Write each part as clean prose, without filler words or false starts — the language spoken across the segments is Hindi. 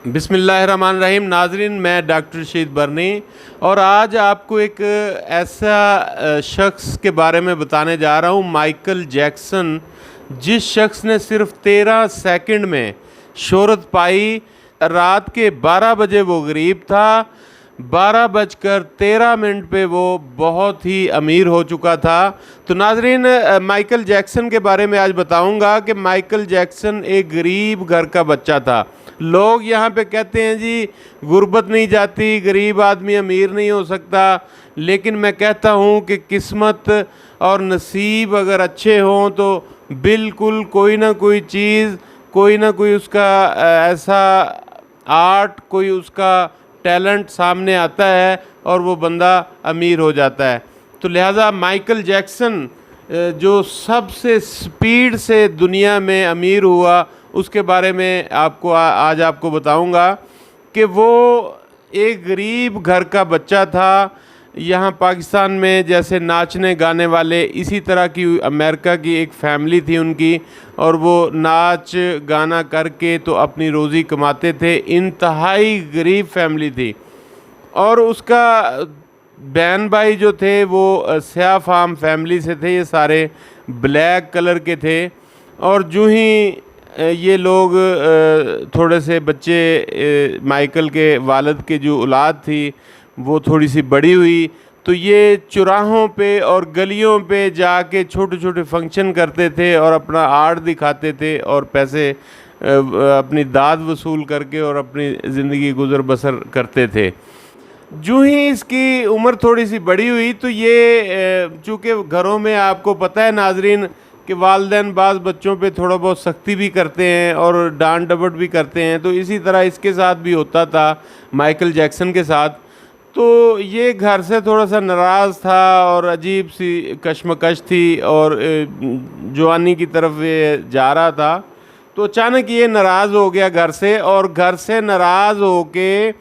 बिस्मिल्लाहिर्रहमानिर्रहीम। नाजरीन, मैं डॉक्टर रशीद बरनी और आज आपको एक ऐसा शख्स के बारे में बताने जा रहा हूँ, माइकल जैक्सन, जिस शख्स ने सिर्फ 13 सेकंड में शोहरत पाई। रात के 12 बजे वो गरीब था, 12:13 पे वो बहुत ही अमीर हो चुका था। तो नाजरीन, माइकल जैक्सन के बारे में आज बताऊंगा कि माइकल जैक्सन एक गरीब घर का बच्चा था। लोग यहाँ पे कहते हैं जी गुर्बत नहीं जाती, गरीब आदमी अमीर नहीं हो सकता, लेकिन मैं कहता हूँ कि किस्मत और नसीब अगर अच्छे हों तो बिल्कुल कोई ना कोई चीज़, कोई ना कोई उसका ऐसा आर्ट, कोई उसका टैलेंट सामने आता है और वो बंदा अमीर हो जाता है। तो लिहाजा माइकल जैक्सन जो सबसे स्पीड से दुनिया में अमीर हुआ, उसके बारे में आपको आज आपको बताऊंगा कि वो एक गरीब घर का बच्चा था। यहाँ पाकिस्तान में जैसे नाचने गाने वाले, इसी तरह की अमेरिका की एक फैमिली थी उनकी, और वो नाच गाना करके तो अपनी रोज़ी कमाते थे। इंतहाई गरीब फैमिली थी। और उसका बहन भाई जो थे वो स्याह फार्म फैमिली से थे, ये सारे ब्लैक कलर के थे। और जो ही ये लोग थोड़े से बच्चे, माइकल के वालिद के जो औलाद थी वो थोड़ी सी बड़ी हुई, तो ये चौराहों पे और गलियों पे जाके छोटे छोटे फंक्शन करते थे और अपना आर्ट दिखाते थे और पैसे अपनी दाद वसूल करके और अपनी ज़िंदगी गुजर बसर करते थे। जो ही इसकी उम्र थोड़ी सी बड़ी हुई तो ये, चूँकि घरों में आपको पता है नाजरीन कि वालिदैन बाज़ बच्चों पे थोड़ा बहुत सख्ती भी करते हैं और डांट डपट भी करते हैं, तो इसी तरह इसके साथ भी होता था, माइकल जैक्सन के साथ। तो ये घर से थोड़ा सा नाराज़ था और अजीब सी कशमकश थी और जवानी की तरफ ये जा रहा था। तो अचानक ये नाराज़ हो गया घर से, और घर से नाराज़ हो के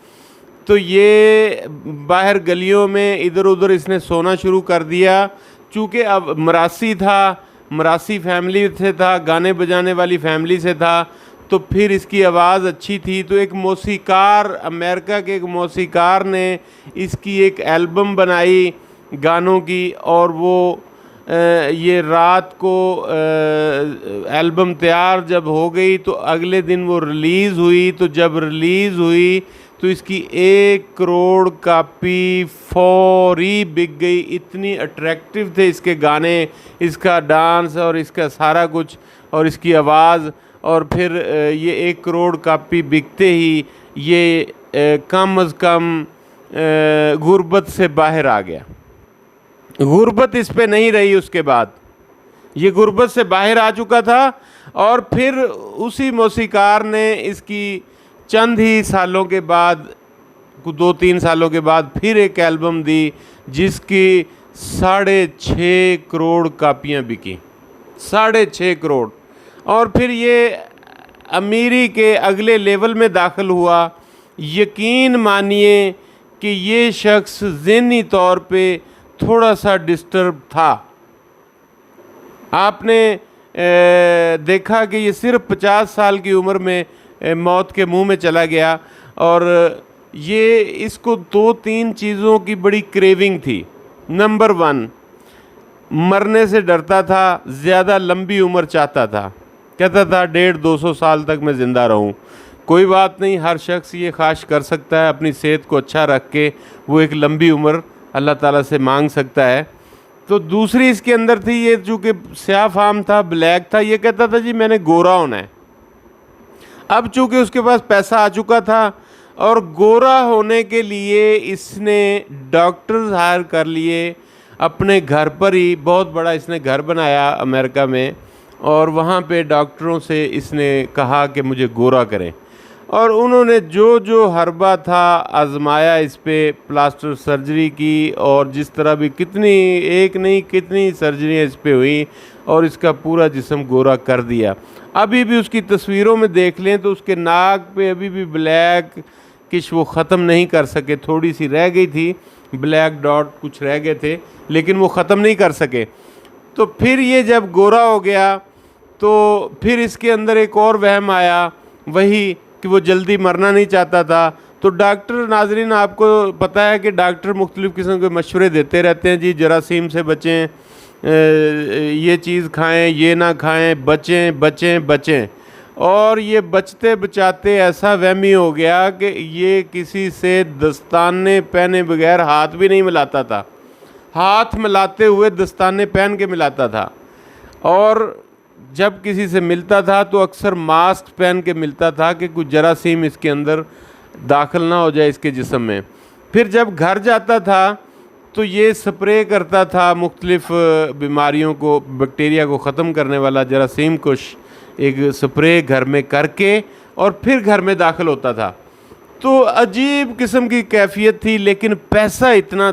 तो ये बाहर गलियों में इधर उधर इसने सोना शुरू कर दिया। चूँकि अब मरासी था, मरासी फैमिली से था, गाने बजाने वाली फैमिली से था, तो फिर इसकी आवाज़ अच्छी थी। तो एक मौसीकार, अमेरिका के एक मौसीकार ने इसकी एक एल्बम बनाई गानों की, और वो ये रात को एल्बम तैयार जब हो गई तो अगले दिन वो रिलीज़ हुई। तो जब रिलीज़ हुई तो इसकी 1 करोड़ कापी फौरी बिक गई। इतनी अट्रैक्टिव थे इसके गाने, इसका डांस और इसका सारा कुछ और इसकी आवाज़। और फिर ये 1 करोड़ कापी बिकते ही ये कम अज़ कम गुर्बत से बाहर आ गया। गुर्बत इस पे नहीं रही, उसके बाद ये गुर्बत से बाहर आ चुका था। और फिर उसी मौसीकार ने इसकी चंद ही सालों के बाद, 2-3 सालों के बाद फिर एक एल्बम दी जिसकी 6.5 करोड़ कापियाँ बिकी, 6.5 करोड़। और फिर ये अमीरी के अगले लेवल में दाखिल हुआ। यकीन मानिए कि ये शख्स ज़हनी तौर पे थोड़ा सा डिस्टर्ब था। आपने देखा कि ये सिर्फ 50 साल की उम्र में मौत के मुंह में चला गया। और ये, इसको 2-3 चीज़ों की बड़ी क्रेविंग थी। नंबर 1, मरने से डरता था, ज़्यादा लंबी उम्र चाहता था। कहता था 150-200 साल तक मैं ज़िंदा रहूं। कोई बात नहीं, हर शख्स ये ख्वाहिश कर सकता है, अपनी सेहत को अच्छा रख के वो एक लंबी उम्र अल्लाह ताला से मांग सकता है। तो दूसरी इसके अंदर थी, ये चूँकि स्याह फार्म था, ब्लैक था, ये कहता था जी मैंने गोरा होना है। अब चूँकि उसके पास पैसा आ चुका था और गोरा होने के लिए इसने डॉक्टर्स हायर कर लिए। अपने घर पर ही बहुत बड़ा इसने घर बनाया अमेरिका में, और वहाँ पे डॉक्टरों से इसने कहा कि मुझे गोरा करें। और उन्होंने जो जो हर्बा था आजमाया, इस पे प्लास्टर सर्जरी की, और जिस तरह भी कितनी, एक नहीं कितनी सर्जरियाँ इस पे हुई और इसका पूरा जिस्म गोरा कर दिया। अभी भी उसकी तस्वीरों में देख लें तो उसके नाक पे अभी भी ब्लैक किश वो ख़त्म नहीं कर सके, थोड़ी सी रह गई थी, ब्लैक डॉट कुछ रह गए थे, लेकिन वो ख़त्म नहीं कर सके। तो फिर ये जब गोरा हो गया तो फिर इसके अंदर एक और वहम आया, वही कि वो जल्दी मरना नहीं चाहता था। तो डॉक्टर, नाजरीन आपको पता है कि डॉक्टर मुख्तलिफ़ किस्म के मशवरे देते रहते हैं, जी जरासीम से बचें, ये चीज़ खाएं, ये ना खाएं, बचें बचें बचें। और ये बचते बचाते ऐसा वहमी हो गया कि ये किसी से दस्ताने पहने बगैर हाथ भी नहीं मिलाता था, हाथ मिलाते हुए दस्ताने पहन के मिलाता था। और जब किसी से मिलता था तो अक्सर मास्क पहन के मिलता था कि कुछ जरासीम इसके अंदर दाखिल ना हो जाए इसके जिस्म में। फिर जब घर जाता था तो ये स्प्रे करता था मुख्तलिफ़ बीमारियों को, बैक्टीरिया को ख़त्म करने वाला जरासीम कुश एक स्प्रे घर में करके और फिर घर में दाखिल होता था। तो अजीब किस्म की कैफियत थी, लेकिन पैसा इतना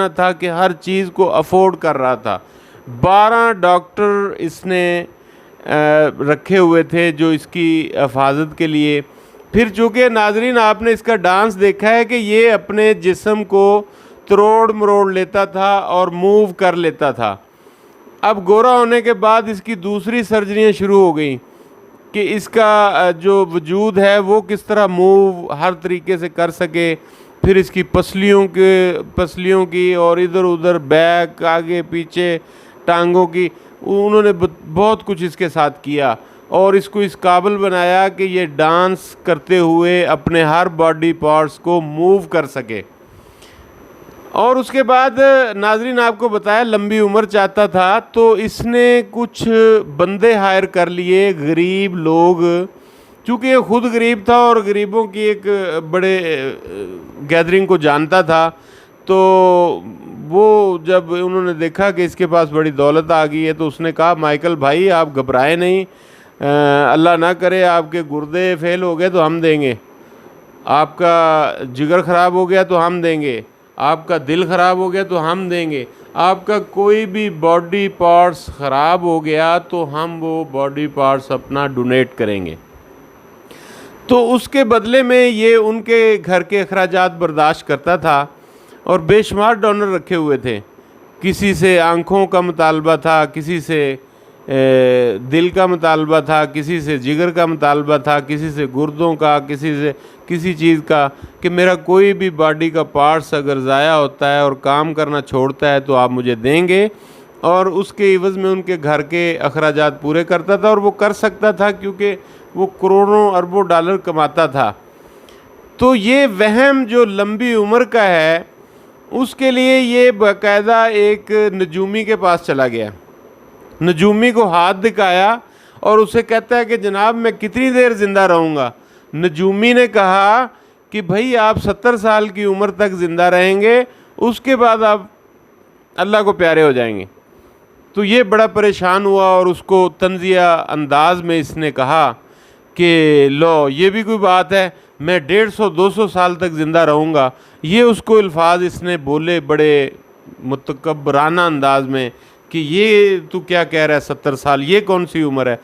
था कि हर चीज़ को अफोर्ड कर रहा था। 12 डॉक्टर इसने रखे हुए थे जो इसकी हिफाजत के लिए। फिर चूँकि नाजरीन आपने इसका डांस देखा है कि ये अपने जिस्म को तरोड़ मरोड़ लेता था और मूव कर लेता था। अब गोरा होने के बाद इसकी दूसरी सर्जरियाँ शुरू हो गई कि इसका जो वजूद है वो किस तरह मूव हर तरीके से कर सके। फिर इसकी पसलियों की और इधर उधर बैक, आगे पीछे, टांगों की, उन्होंने बहुत कुछ इसके साथ किया और इसको इस काबिल बनाया कि ये डांस करते हुए अपने हर बॉडी पार्ट्स को मूव कर सके। और उसके बाद नाजरीन आपको बताया लंबी उम्र चाहता था, तो इसने कुछ बंदे हायर कर लिए, गरीब लोग, चूँकि ये ख़ुद गरीब था और गरीबों की एक बड़े गैदरिंग को जानता था। तो वो जब उन्होंने देखा कि इसके पास बड़ी दौलत आ गई है तो उसने कहा, माइकल भाई आप घबराए नहीं, अल्लाह ना करे आपके गुर्दे फेल हो गए तो हम देंगे, आपका जिगर ख़राब हो गया तो हम देंगे, आपका दिल ख़राब हो गया तो हम देंगे, आपका कोई भी बॉडी पार्ट्स ख़राब हो गया तो हम वो बॉडी पार्ट्स अपना डोनेट करेंगे। तो उसके बदले में ये उनके घर के अखराजात बर्दाश्त करता था और बेशुमार डोनर रखे हुए थे। किसी से आँखों का मुतालबा था, किसी से दिल का मुतालबा था, किसी से जिगर का मुतालबा था, किसी से गुर्दों का, किसी से किसी चीज़ का, कि मेरा कोई भी बॉडी का पार्ट्स अगर ज़ाया होता है और काम करना छोड़ता है तो आप मुझे देंगे। और उसके इवज़ में उनके घर के अखराजात पूरे करता था और वो कर सकता था क्योंकि वो करोड़ों अरबों डॉलर कमाता था। तो ये वहम जो लंबी उम्र का है उसके लिए ये बाकायदा एक नजूमी के पास चला गया, नजूमी को हाथ दिखाया और उसे कहता है कि जनाब मैं कितनी देर ज़िंदा रहूँगा। नजूमी ने कहा कि भाई आप 70 साल की उम्र तक ज़िंदा रहेंगे, उसके बाद आप अल्लाह को प्यारे हो जाएंगे। तो ये बड़ा परेशान हुआ और उसको तंज़िया अंदाज में इसने कहा कि लो ये भी कोई बात है, मैं 150-200 साल तक ज़िंदा रहूँगा। ये उसको अल्फाज इसने बोले बड़े मुतकब्बराना अंदाज में कि ये तू क्या कह रहा है, 70 साल ये कौन सी उम्र है,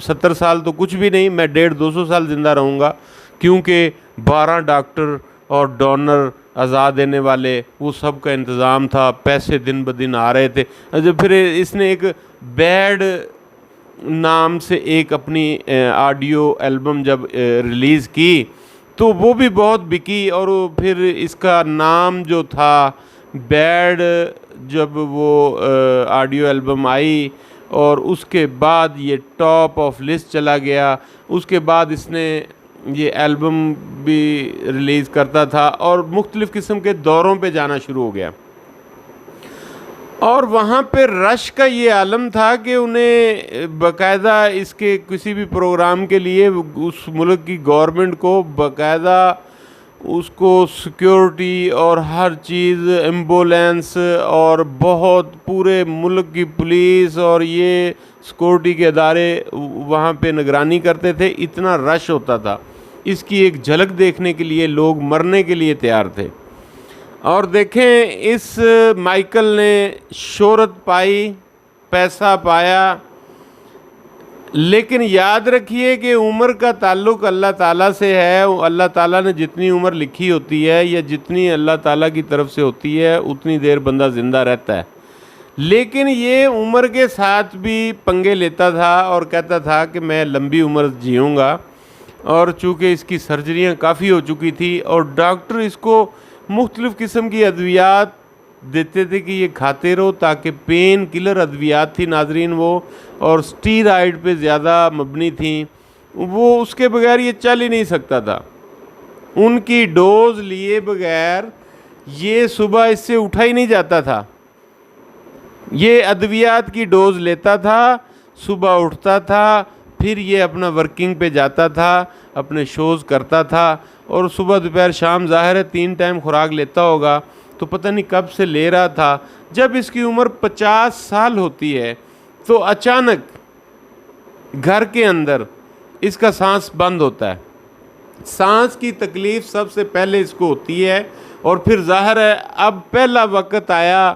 70 साल तो कुछ भी नहीं, मैं 150-200 साल ज़िंदा रहूँगा। क्योंकि 12 डॉक्टर और डोनर आज़ाद देने वाले वो सब का इंतज़ाम था, पैसे दिन ब दिन आ रहे थे। जब फिर इसने एक बैड नाम से एक अपनी ऑडियो एल्बम जब रिलीज़ की तो वो भी बहुत बिकी और फिर इसका नाम जो था बैड, जब वो ऑडियो एल्बम आई और उसके बाद ये टॉप ऑफ लिस्ट चला गया। उसके बाद इसने ये एल्बम भी रिलीज़ करता था और मुख्तलिफ़ किस्म के दौरों पे जाना शुरू हो गया। और वहाँ पे रश का ये आलम था कि उन्हें बाकायदा इसके किसी भी प्रोग्राम के लिए उस मुल्क की गवर्नमेंट को बाकायदा उसको सिक्योरिटी और हर चीज़, एम्बुलेंस और बहुत पूरे मुल्क की पुलिस और ये सिक्योरिटी के अदारे वहाँ पे निगरानी करते थे। इतना रश होता था, इसकी एक झलक देखने के लिए लोग मरने के लिए तैयार थे। और देखें इस माइकल ने शोहरत पाई, पैसा पाया, लेकिन याद रखिए कि उम्र का ताल्लुक़ अल्लाह ताला से है। अल्लाह ताला ने जितनी उम्र लिखी होती है या जितनी अल्लाह ताला की तरफ से होती है उतनी देर बंदा ज़िंदा रहता है। लेकिन ये उम्र के साथ भी पंगे लेता था और कहता था कि मैं लंबी उम्र जीऊँगा। और चूँकि इसकी सर्जरियाँ काफ़ी हो चुकी थी और डॉक्टर इसको मुख्तलिफ़ किस्म की अद्वियात देते थे कि ये खाते रहो, ताकि पेन किलर अद्वियात थी नाजरीन वो, और स्टीरॉयड पे ज़्यादा मबनी थी, वो उसके बगैर ये चल ही नहीं सकता था। उनकी डोज लिए बगैर ये सुबह इससे उठा ही नहीं जाता था। ये अद्वियात की डोज लेता था, सुबह उठता था, फिर ये अपना वर्किंग पे जाता था, अपने शोज़ करता था, और सुबह दोपहर शाम ज़ाहिर है 3 टाइम खुराक लेता होगा, तो पता नहीं कब से ले रहा था। जब इसकी उम्र 50 साल होती है तो अचानक घर के अंदर इसका सांस बंद होता है। सांस की तकलीफ़ सबसे पहले इसको होती है, और फिर ज़ाहिर है अब पहला वक्त आया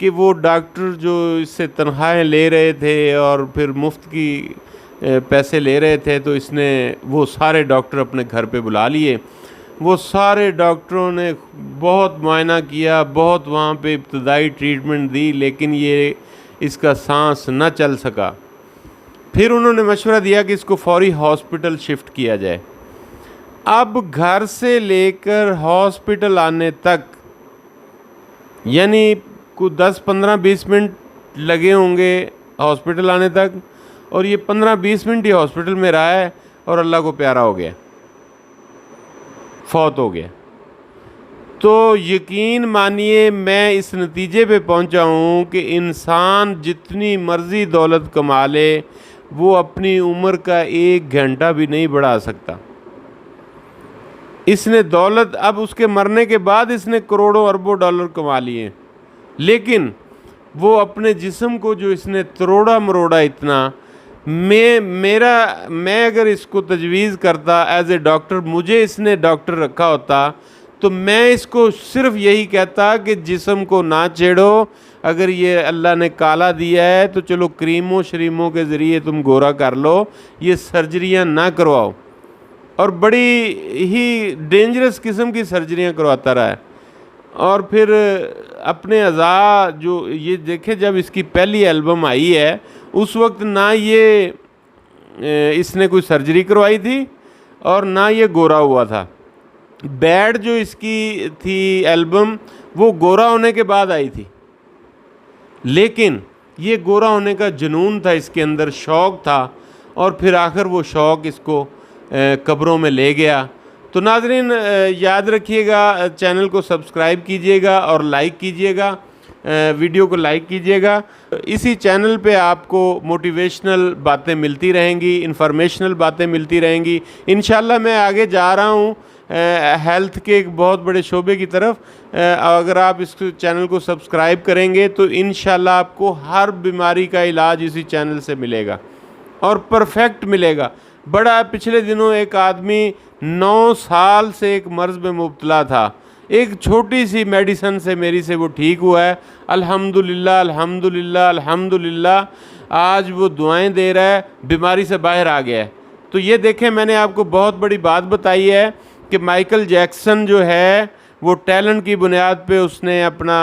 कि वो डॉक्टर जो इससे तनख्वाहें ले रहे थे और फिर मुफ्त की पैसे ले रहे थे, तो इसने वो सारे डॉक्टर अपने घर पे बुला लिए। वो सारे डॉक्टरों ने बहुत मुआयना किया, बहुत वहाँ पे इब्तदाई ट्रीटमेंट दी, लेकिन ये इसका सांस न चल सका। फिर उन्होंने मशवरा दिया कि इसको फौरी हॉस्पिटल शिफ्ट किया जाए। अब घर से लेकर हॉस्पिटल आने तक यानी कुछ 10-15-20 मिनट लगे होंगे हॉस्पिटल आने तक, और ये 15-20 मिनट ही हॉस्पिटल में रहा है और अल्लाह को प्यारा हो गया, फौत हो गया। तो यकीन मानिए मैं इस नतीजे पे पहुंचा हूँ कि इंसान जितनी मर्ज़ी दौलत कमा ले, वो अपनी उम्र का 1 घंटा भी नहीं बढ़ा सकता। इसने दौलत, अब उसके मरने के बाद इसने करोड़ों अरबों डॉलर कमा लिए, लेकिन वो अपने जिस्म को जो इसने तरोड़ा मरोड़ा इतना, मैं अगर इसको तजवीज़ करता एज ए डॉक्टर, मुझे इसने डॉक्टर रखा होता, तो मैं इसको सिर्फ यही कहता कि जिस्म को ना छेड़ो। अगर ये अल्लाह ने काला दिया है तो चलो क्रीमों शरीमों के ज़रिए तुम गोरा कर लो, ये सर्जरियां ना करवाओ। और बड़ी ही डेंजरस किस्म की सर्जरियां करवाता रहा है। और फिर अपने अज़ा जो ये देखे, जब इसकी पहली एल्बम आई है उस वक्त ना ये इसने कोई सर्जरी करवाई थी और ना ये गोरा हुआ था। बैड जो इसकी थी एल्बम, वो गोरा होने के बाद आई थी, लेकिन ये गोरा होने का जुनून था इसके अंदर, शौक़ था, और फिर आखिर वो शौक़ इसको कब्रों में ले गया। तो नाज़रीन याद रखिएगा, चैनल को सब्सक्राइब कीजिएगा और लाइक कीजिएगा, वीडियो को लाइक कीजिएगा। इसी चैनल पे आपको मोटिवेशनल बातें मिलती रहेंगी, इंफॉर्मेशनल बातें मिलती रहेंगी। इंशाल्लाह मैं आगे जा रहा हूँ हेल्थ के एक बहुत बड़े शोबे की तरफ। अगर आप इस चैनल को सब्सक्राइब करेंगे तो इंशाल्लाह आपको हर बीमारी का इलाज इसी चैनल से मिलेगा और परफेक्ट मिलेगा। बड़ा पिछले दिनों एक आदमी 9 साल से एक मर्ज़ में मुब्तला था, एक छोटी सी मेडिसन से मेरी से वो ठीक हुआ है, अल्हम्दुलिल्लाह अल्हम्दुलिल्लाह अल्हम्दुलिल्लाह। आज वो दुआएं दे रहा है, बीमारी से बाहर आ गया है। तो ये देखें, मैंने आपको बहुत बड़ी बात बताई है कि माइकल जैक्सन जो है वो टैलेंट की बुनियाद पे उसने अपना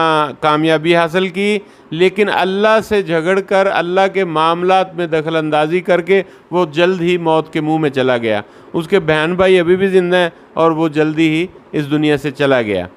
कामयाबी हासिल की, लेकिन अल्लाह से झगड़ कर, अल्लाह के मामलात में दखल अंदाज़ी करके वो जल्द ही मौत के मुंह में चला गया। उसके बहन भाई अभी भी ज़िंदा हैं और वो जल्दी ही इस दुनिया से चला गया।